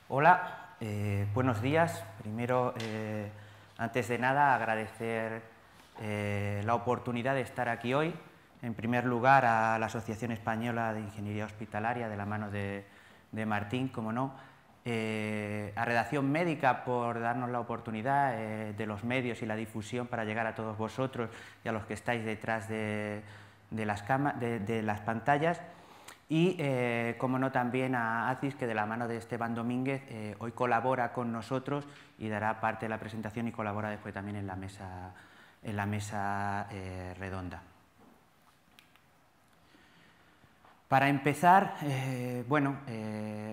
Hola, buenos días. Primero, antes de nada, agradecer la oportunidad de estar aquí hoy. En primer lugar, a la Asociación Española de Ingeniería Hospitalaria, de la mano de Martín, como no. A Redacción Médica por darnos la oportunidad de los medios y la difusión para llegar a todos vosotros y a los que estáis detrás de las pantallas. Y, como no, también a ACIS, que de la mano de Esteban Domínguez hoy colabora con nosotros y dará parte de la presentación y colabora después también en la mesa redonda. Para empezar,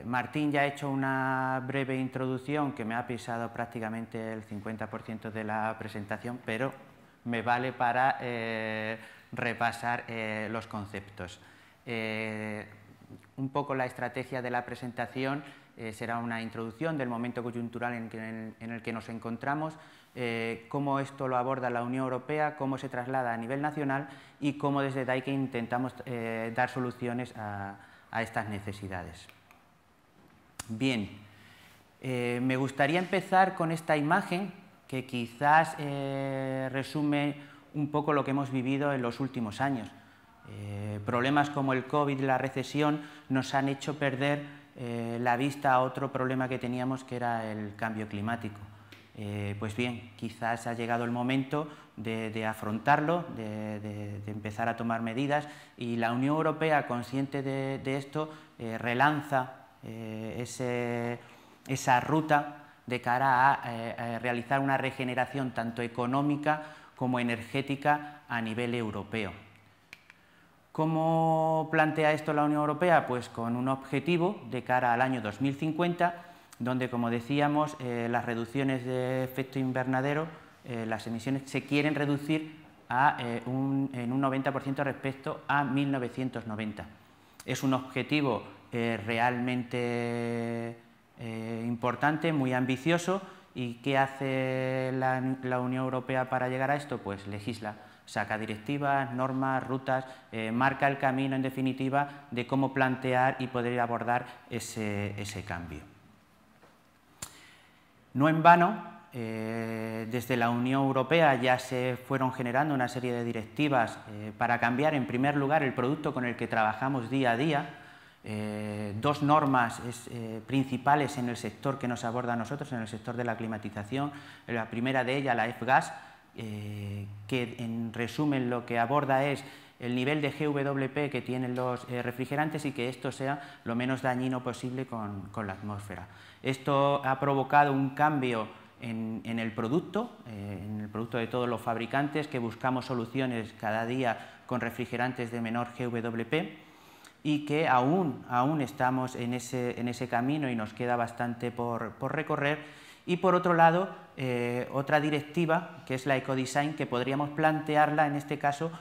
Martín ya ha hecho una breve introducción que me ha pisado prácticamente el 50% de la presentación, pero me vale para repasar los conceptos. Un poco la estrategia de la presentación será una introducción del momento coyuntural en el que nos encontramos, cómo esto lo aborda la Unión Europea, cómo se traslada a nivel nacional y cómo desde Daikin intentamos dar soluciones a estas necesidades. Bien, me gustaría empezar con esta imagen que quizás resume un poco lo que hemos vivido en los últimos años. Problemas como el COVID y la recesión nos han hecho perder la vista a otro problema que teníamos, que era el cambio climático. Pues bien, quizás ha llegado el momento de afrontarlo, de empezar a tomar medidas, y la Unión Europea, consciente de esto, relanza esa ruta de cara a realizar una regeneración tanto económica como energética a nivel europeo. ¿Cómo plantea esto la Unión Europea? Pues con un objetivo de cara al año 2050, donde, como decíamos, las reducciones de efecto invernadero, las emisiones se quieren reducir en un 90% respecto a 1990. Es un objetivo realmente importante, muy ambicioso. ¿Y qué hace la Unión Europea para llegar a esto? Pues legisla. Saca directivas, normas, rutas, marca el camino, en definitiva, de cómo plantear y poder abordar ese cambio. No en vano, desde la Unión Europea ya se fueron generando una serie de directivas para cambiar, en primer lugar, el producto con el que trabajamos día a día. Dos normas principales en el sector que nos aborda a nosotros, en el sector de la climatización. La primera de ellas, la F-Gas, que en resumen lo que aborda es el nivel de GWP que tienen los refrigerantes y que esto sea lo menos dañino posible con la atmósfera. Esto ha provocado un cambio en el producto de todos los fabricantes, que buscamos soluciones cada día con refrigerantes de menor GWP, y que aún estamos en ese camino y nos queda bastante por recorrer. Y por otro lado, otra directiva, que es la Ecodesign, que podríamos plantearla en este caso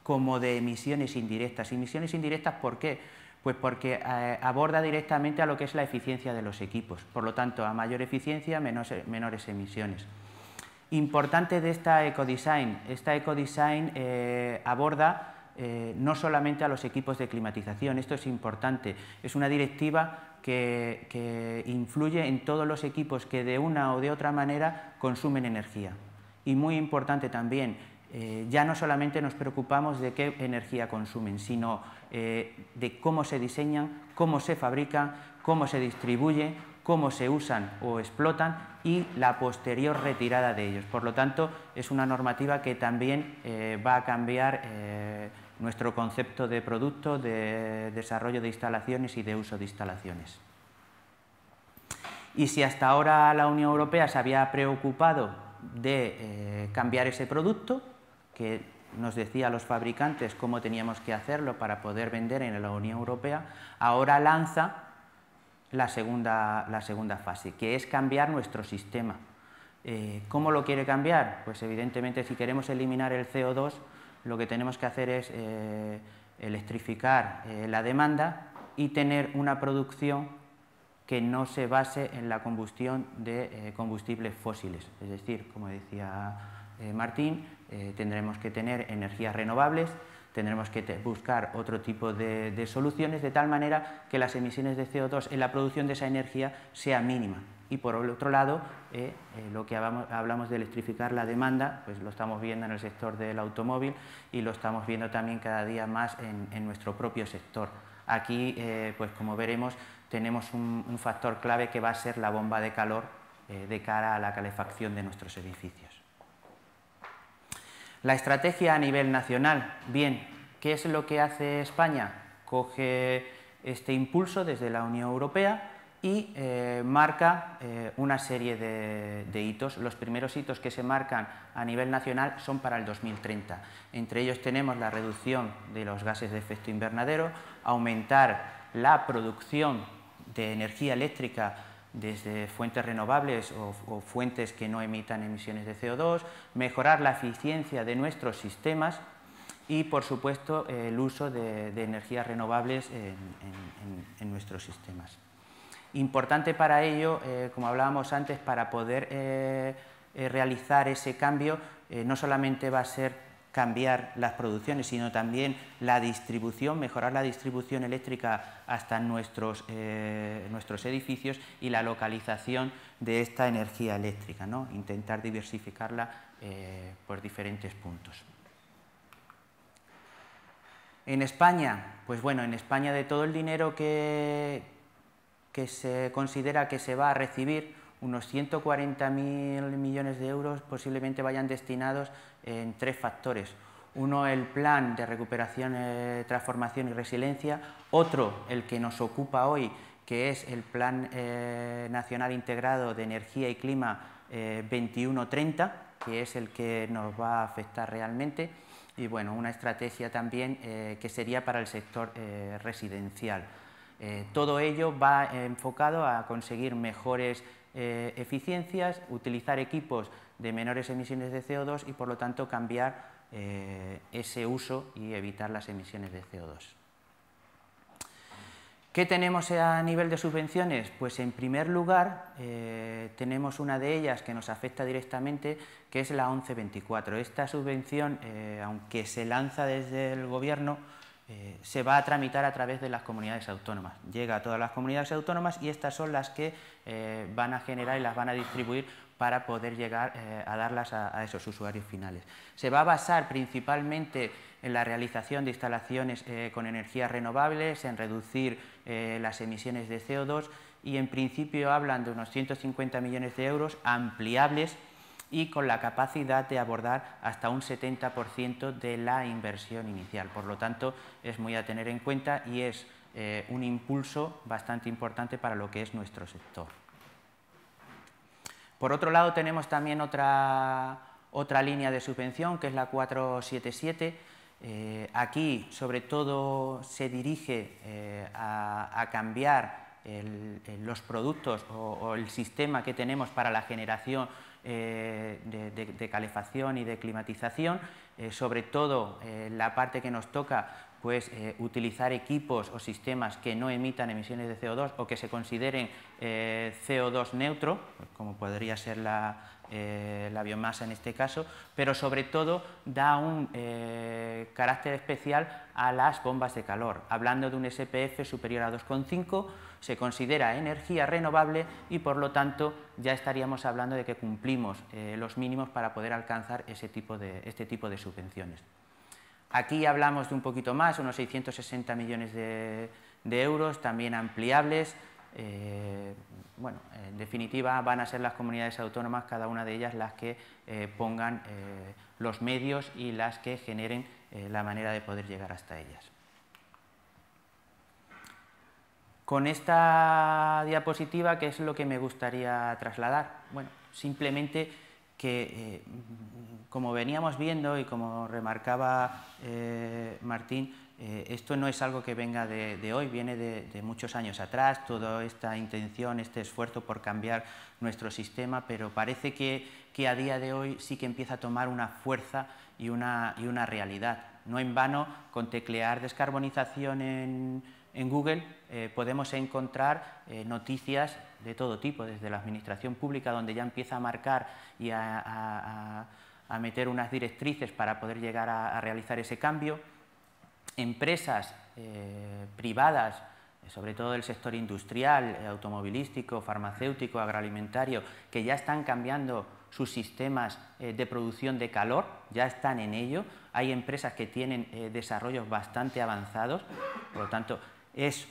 como de emisiones indirectas. ¿Emisiones indirectas por qué? Pues porque aborda directamente a lo que es la eficiencia de los equipos. Por lo tanto, a mayor eficiencia, menores emisiones. Importante de esta Ecodesign aborda no solamente a los equipos de climatización. Esto es importante. Es una directiva que influye en todos los equipos que de una o de otra manera consumen energía. Y muy importante también, ya no solamente nos preocupamos de qué energía consumen, sino de cómo se diseñan, cómo se fabrican, cómo se distribuyen, cómo se usan o explotan y la posterior retirada de ellos. Por lo tanto, es una normativa que también va a cambiar nuestro concepto de producto, de desarrollo de instalaciones y de uso de instalaciones. Y si hasta ahora la Unión Europea se había preocupado de cambiar ese producto, que nos decía a los fabricantes cómo teníamos que hacerlo para poder vender en la Unión Europea, ahora lanza la segunda fase, que es cambiar nuestro sistema. ¿Cómo lo quiere cambiar? Pues evidentemente, si queremos eliminar el CO2, lo que tenemos que hacer es electrificar la demanda y tener una producción que no se base en la combustión de combustibles fósiles. Es decir, como decía Martín, tendremos que tener energías renovables, tendremos que buscar otro tipo de soluciones, de tal manera que las emisiones de CO2 en la producción de esa energía sea mínima. Y por el otro lado, lo que hablamos de electrificar la demanda, pues lo estamos viendo en el sector del automóvil y lo estamos viendo también cada día más en nuestro propio sector. Aquí, pues como veremos, tenemos un factor clave que va a ser la bomba de calor de cara a la calefacción de nuestros edificios. La estrategia a nivel nacional. Bien, ¿qué es lo que hace España? Coge este impulso desde la Unión Europea y marca una serie de hitos. Los primeros hitos que se marcan a nivel nacional son para el 2030. Entre ellos tenemos la reducción de los gases de efecto invernadero, aumentar la producción de energía eléctrica desde fuentes renovables o fuentes que no emitan emisiones de CO2, mejorar la eficiencia de nuestros sistemas y, por supuesto, el uso de energías renovables en nuestros sistemas. Importante para ello, como hablábamos antes, para poder realizar ese cambio, no solamente va a ser cambiar las producciones, sino también la distribución, mejorar la distribución eléctrica hasta nuestros edificios y la localización de esta energía eléctrica, ¿no? Intentar diversificarla por diferentes puntos. En España, pues bueno, en España de todo el dinero que se considera que se va a recibir, unos 140.000 millones de euros posiblemente vayan destinados en tres factores. Uno, el plan de recuperación, transformación y resiliencia. Otro, el que nos ocupa hoy, que es el Plan Nacional Integrado de Energía y Clima 21-30, que es el que nos va a afectar realmente. Y bueno, una estrategia también que sería para el sector residencial. Todo ello va enfocado a conseguir mejores eficiencias, utilizar equipos de menores emisiones de CO2 y, por lo tanto, cambiar ese uso y evitar las emisiones de CO2. ¿Qué tenemos a nivel de subvenciones? Pues, en primer lugar, tenemos una de ellas que nos afecta directamente, que es la 1124. Esta subvención, aunque se lanza desde el Gobierno, se va a tramitar a través de las comunidades autónomas. Llega a todas las comunidades autónomas y estas son las que van a generar y las van a distribuir para poder llegar a darlas a esos usuarios finales. Se va a basar principalmente en la realización de instalaciones con energías renovables, en reducir las emisiones de CO2 y, en principio, hablan de unos 150 millones de euros ampliables y con la capacidad de abordar hasta un 70% de la inversión inicial. Por lo tanto, es muy a tener en cuenta y es un impulso bastante importante para lo que es nuestro sector. Por otro lado, tenemos también otra línea de subvención, que es la 477. Aquí, sobre todo, se dirige a cambiar los productos o el sistema que tenemos para la generación de calefacción y de climatización, sobre todo la parte que nos toca, pues utilizar equipos o sistemas que no emitan emisiones de CO2 o que se consideren CO2 neutro, como podría ser la biomasa en este caso, pero sobre todo da un carácter especial a las bombas de calor. Hablando de un SPF superior a 2,5, se considera energía renovable y, por lo tanto, ya estaríamos hablando de que cumplimos los mínimos para poder alcanzar este tipo de subvenciones. Aquí hablamos de un poquito más, unos 660 millones de euros, también ampliables. Bueno, en definitiva, van a ser las comunidades autónomas, cada una de ellas, las que pongan los medios y las que generen la manera de poder llegar hasta ellas. Con esta diapositiva, ¿qué es lo que me gustaría trasladar? Bueno, simplemente que, como veníamos viendo y como remarcaba Martín, esto no es algo que venga de hoy, viene de muchos años atrás, toda esta intención, este esfuerzo por cambiar nuestro sistema, pero parece que a día de hoy sí que empieza a tomar una fuerza y una realidad. No en vano, con teclear descarbonización en Google podemos encontrar noticias de todo tipo, desde la administración pública, donde ya empieza a marcar y a meter unas directrices para poder llegar a realizar ese cambio, empresas privadas, sobre todo del sector industrial, automovilístico, farmacéutico, agroalimentario, que ya están cambiando sus sistemas de producción de calor, ya están en ello. Hay empresas que tienen desarrollos bastante avanzados, por lo tanto, es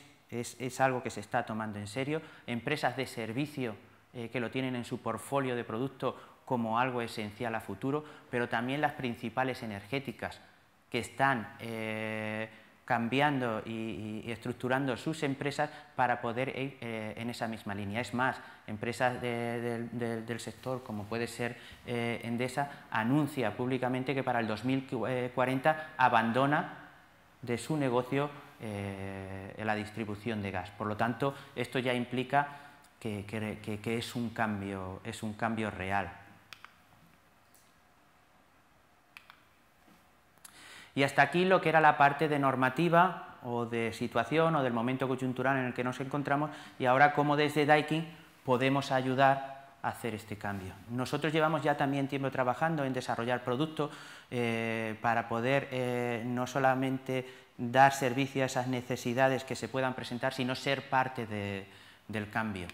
algo que se está tomando en serio. Empresas de servicio que lo tienen en su portfolio de productos como algo esencial a futuro, pero también las principales energéticas que están cambiando y estructurando sus empresas para poder ir en esa misma línea. Es más, empresas del sector, como puede ser Endesa, anuncia públicamente que para el 2040 abandona de su negocio la distribución de gas. Por lo tanto, esto ya implica que es un cambio real. Y hasta aquí lo que era la parte de normativa o de situación o del momento coyuntural en el que nos encontramos, y ahora cómo desde Daikin podemos ayudar a hacer este cambio. Nosotros llevamos ya también tiempo trabajando en desarrollar productos para poder no solamente dar servicio a esas necesidades que se puedan presentar, sino ser parte del cambio.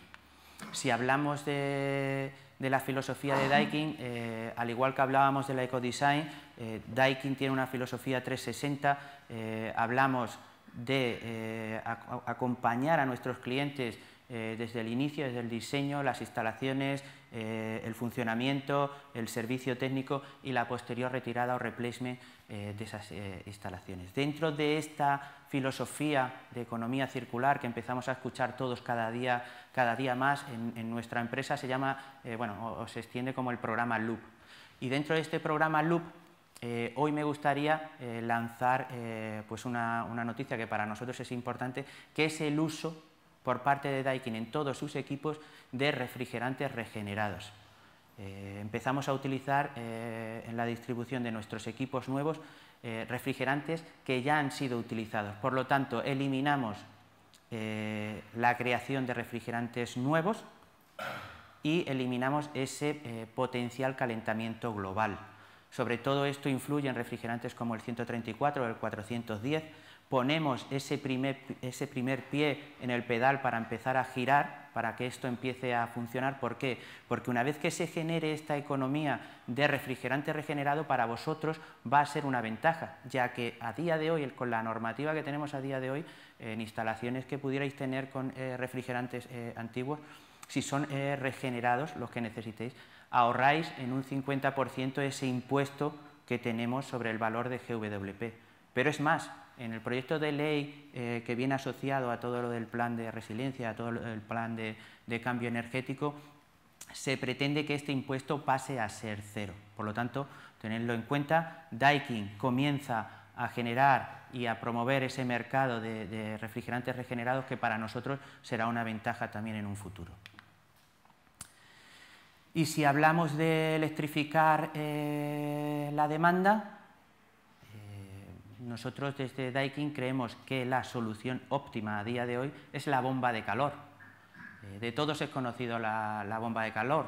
Si hablamos de la filosofía de Daikin, al igual que hablábamos de la ecodesign, Daikin tiene una filosofía 360, hablamos de acompañar a nuestros clientes desde el inicio, desde el diseño, las instalaciones, el funcionamiento, el servicio técnico y la posterior retirada o replacement de esas instalaciones. Dentro de esta filosofía de economía circular que empezamos a escuchar todos cada día más en nuestra empresa, se llama, o se extiende como el programa Loop. Y dentro de este programa Loop, hoy me gustaría lanzar pues una noticia que para nosotros es importante, que es el uso por parte de Daikin en todos sus equipos de refrigerantes regenerados. Empezamos a utilizar en la distribución de nuestros equipos nuevos refrigerantes que ya han sido utilizados. Por lo tanto, eliminamos la creación de refrigerantes nuevos y eliminamos ese potencial calentamiento global. Sobre todo esto influye en refrigerantes como el 134 o el 410. Ponemos ese primer pie en el pedal para empezar a girar, para que esto empiece a funcionar. ¿Por qué? Porque una vez que se genere esta economía de refrigerante regenerado, para vosotros va a ser una ventaja, ya que a día de hoy, con la normativa que tenemos a día de hoy, en instalaciones que pudierais tener con refrigerantes antiguos, si son regenerados los que necesitéis, ahorráis en un 50% ese impuesto que tenemos sobre el valor de GWP. Pero es más, en el proyecto de ley que viene asociado a todo lo del plan de resiliencia, a todo el plan de cambio energético, se pretende que este impuesto pase a ser cero. Por lo tanto, tenedlo en cuenta, Daikin comienza a generar y a promover ese mercado de refrigerantes regenerados que para nosotros será una ventaja también en un futuro. Y si hablamos de electrificar la demanda, nosotros desde Daikin creemos que la solución óptima a día de hoy es la bomba de calor. De todos es conocido la bomba de calor,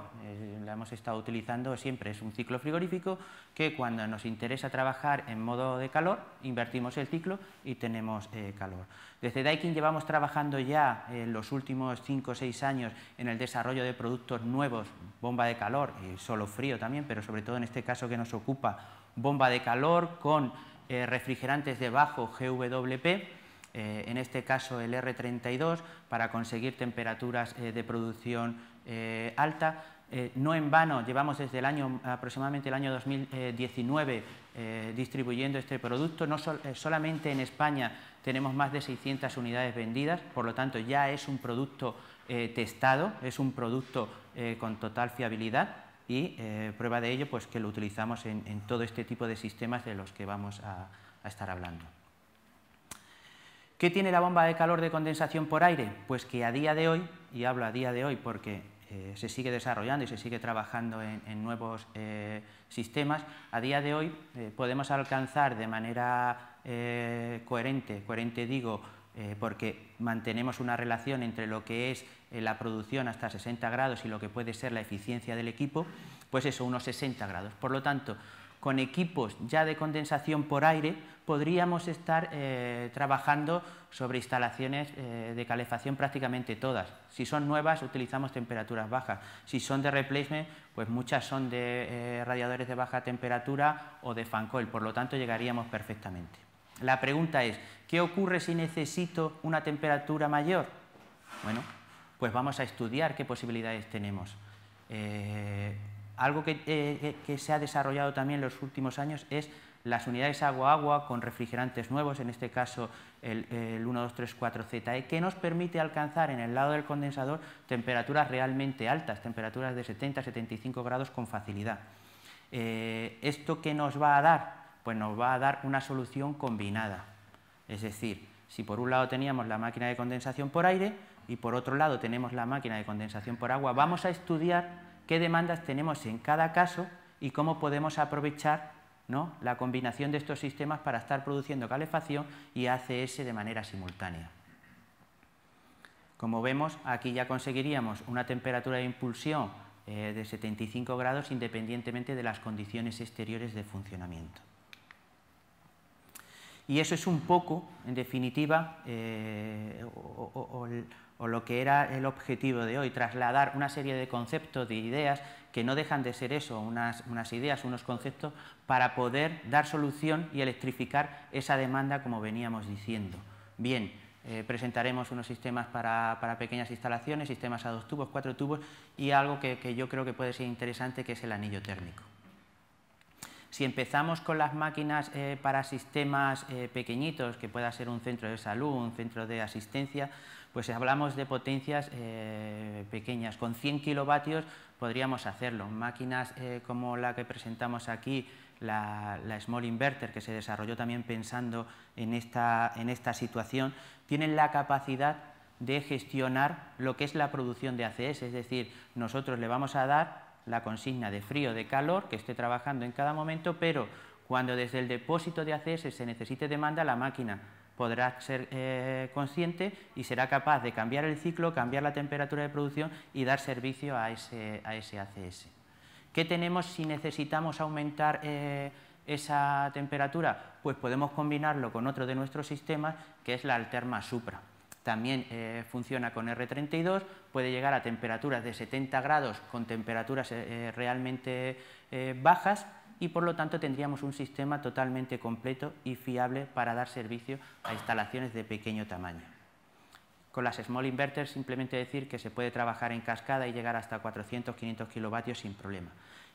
la hemos estado utilizando siempre, es un ciclo frigorífico que cuando nos interesa trabajar en modo de calor, invertimos el ciclo y tenemos calor. Desde Daikin llevamos trabajando ya en los últimos 5 o 6 años en el desarrollo de productos nuevos, bomba de calor y solo frío también, pero sobre todo en este caso que nos ocupa, bomba de calor con refrigerantes de bajo GWP, en este caso el R32, para conseguir temperaturas de producción alta. No en vano, llevamos desde aproximadamente el año 2019 distribuyendo este producto. No solamente en España tenemos más de 600 unidades vendidas, por lo tanto ya es un producto testado, es un producto con total fiabilidad y prueba de ello pues que lo utilizamos en todo este tipo de sistemas de los que vamos a estar hablando. ¿Qué tiene la bomba de calor de condensación por aire? Pues que a día de hoy, y hablo a día de hoy porque se sigue desarrollando y se sigue trabajando en nuevos sistemas, a día de hoy podemos alcanzar de manera coherente digo, porque mantenemos una relación entre lo que es la producción hasta 60 grados y lo que puede ser la eficiencia del equipo, pues eso, unos 60 grados. Por lo tanto, con equipos ya de condensación por aire, podríamos estar trabajando sobre instalaciones de calefacción prácticamente todas. Si son nuevas, utilizamos temperaturas bajas. Si son de replacement, pues muchas son de radiadores de baja temperatura o de fan coil, por lo tanto llegaríamos perfectamente. La pregunta es, ¿qué ocurre si necesito una temperatura mayor? Bueno, pues vamos a estudiar qué posibilidades tenemos. Algo que se ha desarrollado también en los últimos años es las unidades agua-agua con refrigerantes nuevos, en este caso el 1234ZE, que nos permite alcanzar en el lado del condensador temperaturas realmente altas, temperaturas de 70-75 grados con facilidad. ¿Esto qué nos va a dar? Pues nos va a dar una solución combinada. Es decir, si por un lado teníamos la máquina de condensación por aire y por otro lado tenemos la máquina de condensación por agua, vamos a estudiar qué demandas tenemos en cada caso y cómo podemos aprovechar, ¿no?, la combinación de estos sistemas para estar produciendo calefacción y ACS de manera simultánea. Como vemos, aquí ya conseguiríamos una temperatura de impulsión de 75 grados independientemente de las condiciones exteriores de funcionamiento. Y eso es un poco, en definitiva, o lo que era el objetivo de hoy, trasladar una serie de conceptos, de ideas, que no dejan de ser eso, unas ideas, unos conceptos, para poder dar solución y electrificar esa demanda como veníamos diciendo. Bien, presentaremos unos sistemas para pequeñas instalaciones, sistemas a 2 tubos, 4 tubos y algo que yo creo que puede ser interesante, que es el anillo térmico. Si empezamos con las máquinas para sistemas pequeñitos, que pueda ser un centro de salud, un centro de asistencia, pues si hablamos de potencias pequeñas, con 100 kilovatios podríamos hacerlo. Máquinas como la que presentamos aquí, la Small Inverter, que se desarrolló también pensando en esta situación, tienen la capacidad de gestionar lo que es la producción de ACS, es decir, nosotros le vamos a dar la consigna de frío, de calor, que esté trabajando en cada momento, pero cuando desde el depósito de ACS se necesite demanda, la máquina podrá ser consciente y será capaz de cambiar el ciclo, cambiar la temperatura de producción y dar servicio a ese ACS. ¿Qué tenemos si necesitamos aumentar esa temperatura? Pues podemos combinarlo con otro de nuestros sistemas, que es la Alterma Supra. También funciona con R32, puede llegar a temperaturas de 70 grados con temperaturas realmente bajas y por lo tanto tendríamos un sistema totalmente completo y fiable para dar servicio a instalaciones de pequeño tamaño. Con las Small Inverters simplemente decir que se puede trabajar en cascada y llegar hasta 400-500 kilovatios sin problema.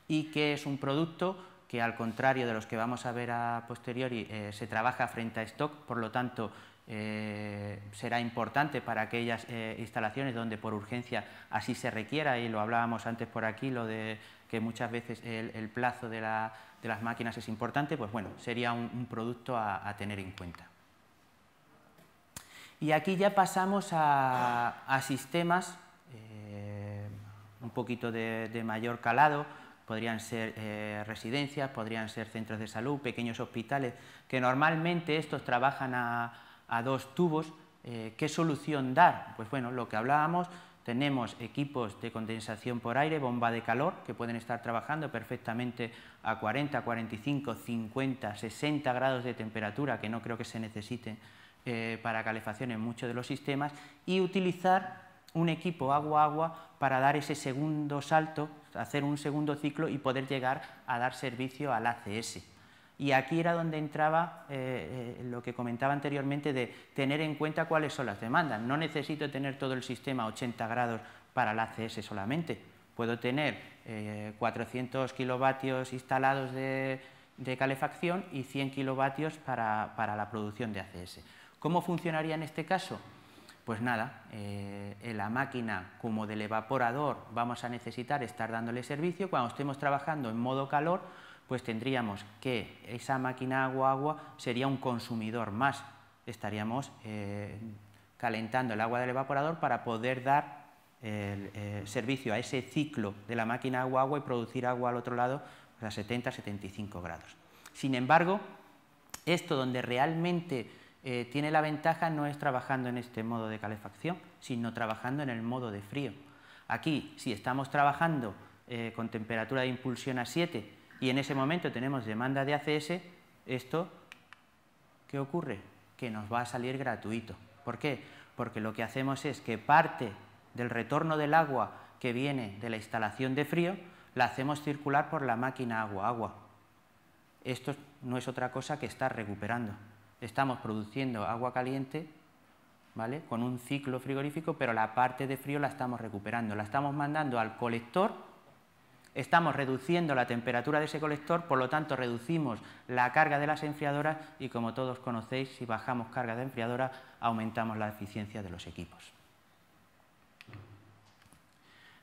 Y que es un producto que, al contrario de los que vamos a ver a posteriori, se trabaja frente a stock, por lo tanto será importante para aquellas instalaciones donde por urgencia así se requiera, y lo hablábamos antes por aquí, lo de que muchas veces el plazo de las máquinas es importante, pues bueno, sería un producto a tener en cuenta. Y aquí ya pasamos a sistemas un poquito de mayor calado. Podrían ser residencias, podrían ser centros de salud, pequeños hospitales, que normalmente estos trabajan a 2 tubos. ¿Qué solución dar? Pues bueno, lo que hablábamos, tenemos equipos de condensación por aire, bomba de calor, que pueden estar trabajando perfectamente a 40, 45, 50, 60 grados de temperatura, que no creo que se necesite para calefacción en muchos de los sistemas, y utilizar un equipo agua-agua para dar ese segundo salto, hacer un segundo ciclo y poder llegar a dar servicio al ACS. Y aquí era donde entraba lo que comentaba anteriormente de tener en cuenta cuáles son las demandas. No necesito tener todo el sistema a 80 grados para el ACS solamente. Puedo tener 400 kilovatios instalados de calefacción y 100 kilovatios para la producción de ACS. ¿Cómo funcionaría en este caso? Pues nada, en la máquina como del evaporador vamos a necesitar estar dándole servicio. Cuando estemos trabajando en modo calor, pues tendríamos que esa máquina agua-agua sería un consumidor más. Estaríamos calentando el agua del evaporador para poder dar servicio a ese ciclo de la máquina agua-agua y producir agua al otro lado a 70-75 grados. Sin embargo, esto donde realmente tiene la ventaja no es trabajando en este modo de calefacción, sino trabajando en el modo de frío. Aquí, si estamos trabajando con temperatura de impulsión a 7, y en ese momento tenemos demanda de ACS, esto, ¿qué ocurre? Que nos va a salir gratuito. ¿Por qué? Porque lo que hacemos es que parte del retorno del agua que viene de la instalación de frío la hacemos circular por la máquina agua-agua. Esto no es otra cosa que estar recuperando. Estamos produciendo agua caliente, ¿vale?, con un ciclo frigorífico, pero la parte de frío la estamos recuperando, la estamos mandando al colector, estamos reduciendo la temperatura de ese colector, por lo tanto reducimos la carga de las enfriadoras y, como todos conocéis, si bajamos carga de enfriadora aumentamos la eficiencia de los equipos.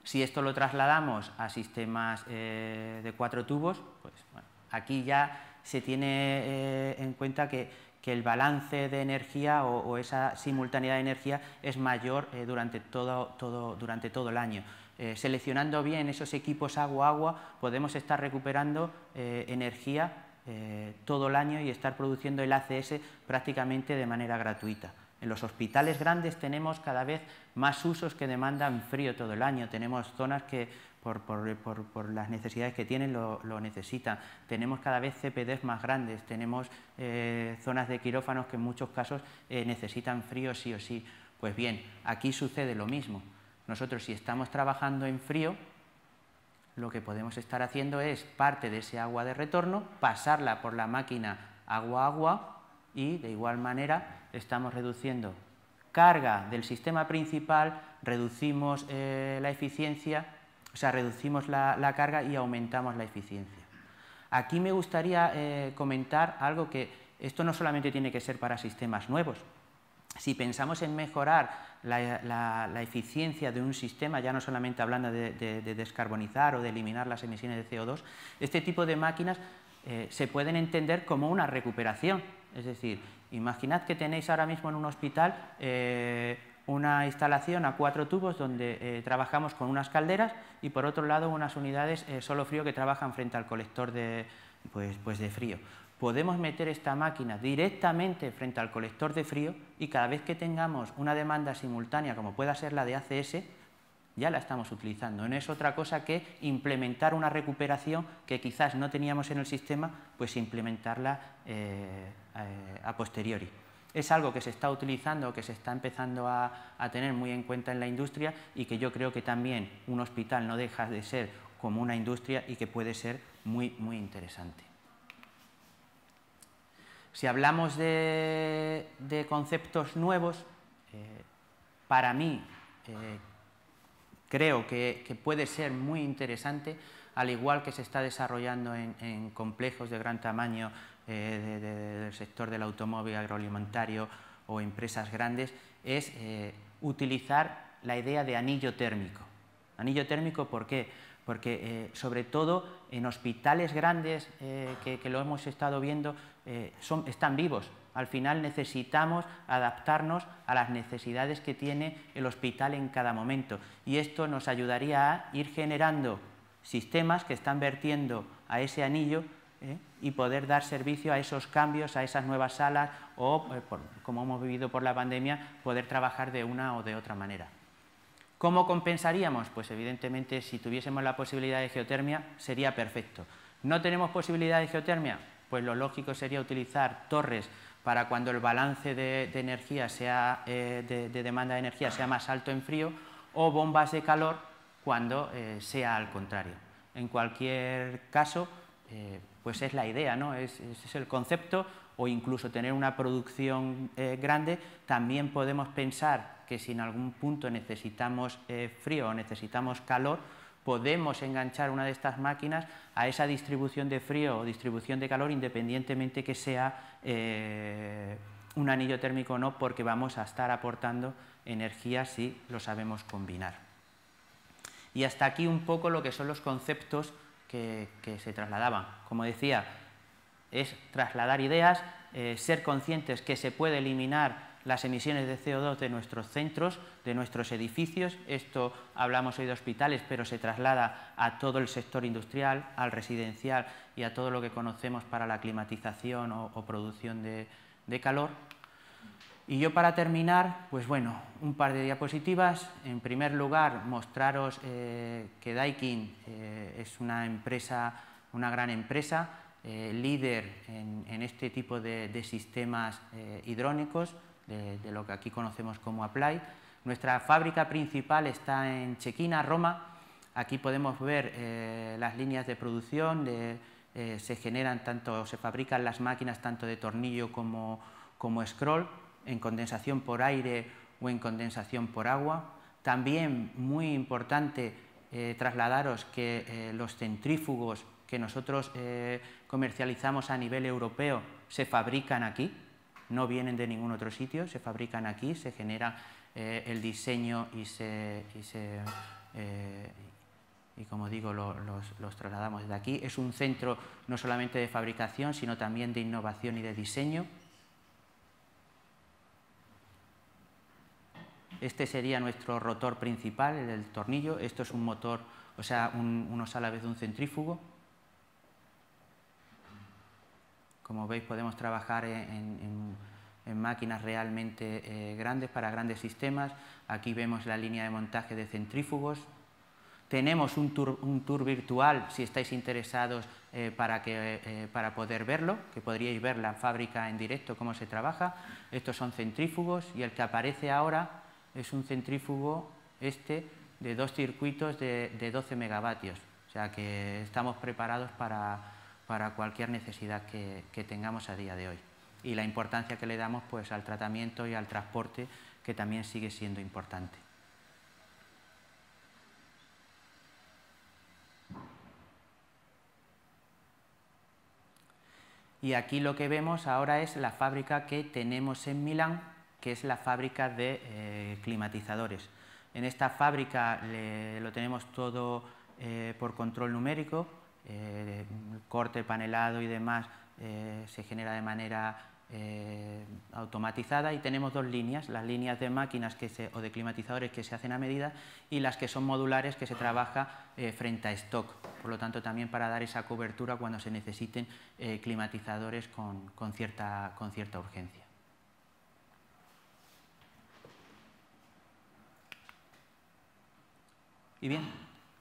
Si esto lo trasladamos a sistemas de 4 tubos, pues bueno, aquí ya se tiene en cuenta que el balance de energía o esa simultaneidad de energía es mayor durante todo el año. Seleccionando bien esos equipos agua-agua podemos estar recuperando energía todo el año y estar produciendo el ACS prácticamente de manera gratuita. En los hospitales grandes tenemos cada vez más usos que demandan frío todo el año. Tenemos zonas que por las necesidades que tienen lo necesitan. Tenemos cada vez CPDs más grandes, tenemos zonas de quirófanos que en muchos casos necesitan frío sí o sí. Pues bien, aquí sucede lo mismo. Nosotros, si estamos trabajando en frío, lo que podemos estar haciendo es parte de ese agua de retorno, pasarla por la máquina agua-agua y, de igual manera, estamos reduciendo carga del sistema principal, reducimos la eficiencia, o sea, reducimos la carga y aumentamos la eficiencia. Aquí me gustaría comentar algo que esto no solamente tiene que ser para sistemas nuevos. Si pensamos en mejorar la eficiencia de un sistema, ya no solamente hablando de descarbonizar o de eliminar las emisiones de CO2, este tipo de máquinas se pueden entender como una recuperación. Es decir, imaginad que tenéis ahora mismo en un hospital una instalación a 4 tubos donde trabajamos con unas calderas y, por otro lado, unas unidades solo frío que trabajan frente al colector de frío. Podemos meter esta máquina directamente frente al colector de frío y cada vez que tengamos una demanda simultánea, como pueda ser la de ACS, ya la estamos utilizando. No es otra cosa que implementar una recuperación que quizás no teníamos en el sistema, pues implementarla a posteriori. Es algo que se está utilizando, que se está empezando a tener muy en cuenta en la industria y que yo creo que también un hospital no deja de ser como una industria y que puede ser muy, muy interesante. Si hablamos de conceptos nuevos, para mí creo que puede ser muy interesante, al igual que se está desarrollando en complejos de gran tamaño del sector del automóvil, agroalimentario o empresas grandes, es utilizar la idea de anillo térmico. Anillo térmico, ¿por qué? Porque sobre todo en hospitales grandes que lo hemos estado viendo, están vivos. Al final necesitamos adaptarnos a las necesidades que tiene el hospital en cada momento y esto nos ayudaría a ir generando sistemas que están vertiendo a ese anillo y poder dar servicio a esos cambios, a esas nuevas salas o, como hemos vivido por la pandemia, poder trabajar de una o de otra manera. ¿Cómo compensaríamos? Pues evidentemente si tuviésemos la posibilidad de geotermia sería perfecto. ¿No tenemos posibilidad de geotermia? Pues lo lógico sería utilizar torres para cuando el balance de energía sea, de demanda de energía sea más alto en frío, o bombas de calor cuando sea al contrario. En cualquier caso, pues es la idea, ¿no? Es el concepto, o incluso tener una producción grande. También podemos pensar que si en algún punto necesitamos frío o necesitamos calor, podemos enganchar una de estas máquinas a esa distribución de frío o distribución de calor, independientemente que sea un anillo térmico o no, porque vamos a estar aportando energía si lo sabemos combinar. Y hasta aquí un poco lo que son los conceptos que se trasladaban. Como decía, es trasladar ideas, ser conscientes que se puede eliminar las emisiones de CO2 de nuestros centros, de nuestros edificios. Esto hablamos hoy de hospitales, pero se traslada a todo el sector industrial, al residencial y a todo lo que conocemos para la climatización o producción de calor. Y yo, para terminar, pues bueno, un par de diapositivas. En primer lugar, mostraros que Daikin es una empresa una gran empresa, líder en este tipo de sistemas hidrónicos, de lo que aquí conocemos como Apply. Nuestra fábrica principal está en Cecchina, Roma. Aquí podemos ver las líneas de producción, se fabrican las máquinas tanto de tornillo como scroll, en condensación por aire o en condensación por agua. También, muy importante, trasladaros que los centrífugos que nosotros comercializamos a nivel europeo se fabrican aquí, no vienen de ningún otro sitio, se fabrican aquí, se genera el diseño y como digo, los trasladamos desde aquí. Es un centro no solamente de fabricación, sino también de innovación y de diseño. Este sería nuestro rotor principal, el del tornillo. Esto es un motor, o sea, unos a la vez de un centrífugo. Como veis, podemos trabajar en máquinas realmente grandes, para grandes sistemas. Aquí vemos la línea de montaje de centrífugos. Tenemos un tour virtual, si estáis interesados, para poder verlo, que podríais ver la fábrica en directo, cómo se trabaja. Estos son centrífugos y el que aparece ahora es un centrífugo de 2 circuitos de 12 megavatios. O sea que estamos preparados para cualquier necesidad que tengamos a día de hoy. Y la importancia que le damos pues al tratamiento y al transporte, que también sigue siendo importante. Y aquí lo que vemos ahora es la fábrica que tenemos en Milán, que es la fábrica de climatizadores. En esta fábrica lo tenemos todo por control numérico, corte, panelado y demás se genera de manera automatizada, y tenemos 2 líneas, las líneas de máquinas o de climatizadores que se hacen a medida, y las que son modulares, que se trabaja frente a stock. Por lo tanto, también para dar esa cobertura cuando se necesiten climatizadores con cierta urgencia. Y bien,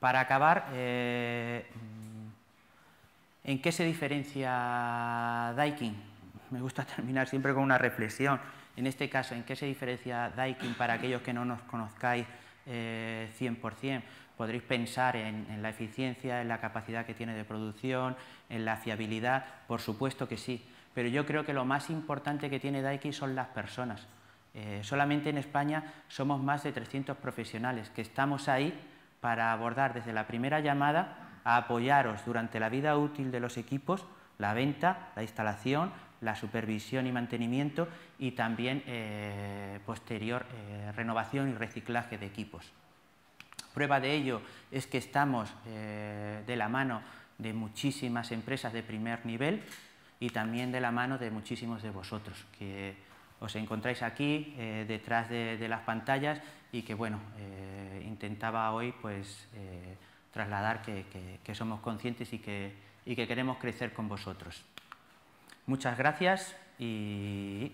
para acabar, ¿en qué se diferencia Daikin? Me gusta terminar siempre con una reflexión. En este caso, ¿en qué se diferencia Daikin para aquellos que no nos conozcáis 100%? Podréis pensar en la eficiencia, en la capacidad que tiene de producción, en la fiabilidad, por supuesto que sí. Pero yo creo que lo más importante que tiene Daikin son las personas. Solamente en España somos más de 300 profesionales que estamos ahí para abordar desde la primera llamada a apoyaros durante la vida útil de los equipos, la venta, la instalación, la supervisión y mantenimiento, y también posterior renovación y reciclaje de equipos. Prueba de ello es que estamos de la mano de muchísimas empresas de primer nivel y también de la mano de muchísimos de vosotros que os encontráis aquí detrás de las pantallas, y que bueno, intentaba hoy pues trasladar que somos conscientes y que queremos crecer con vosotros. Muchas gracias y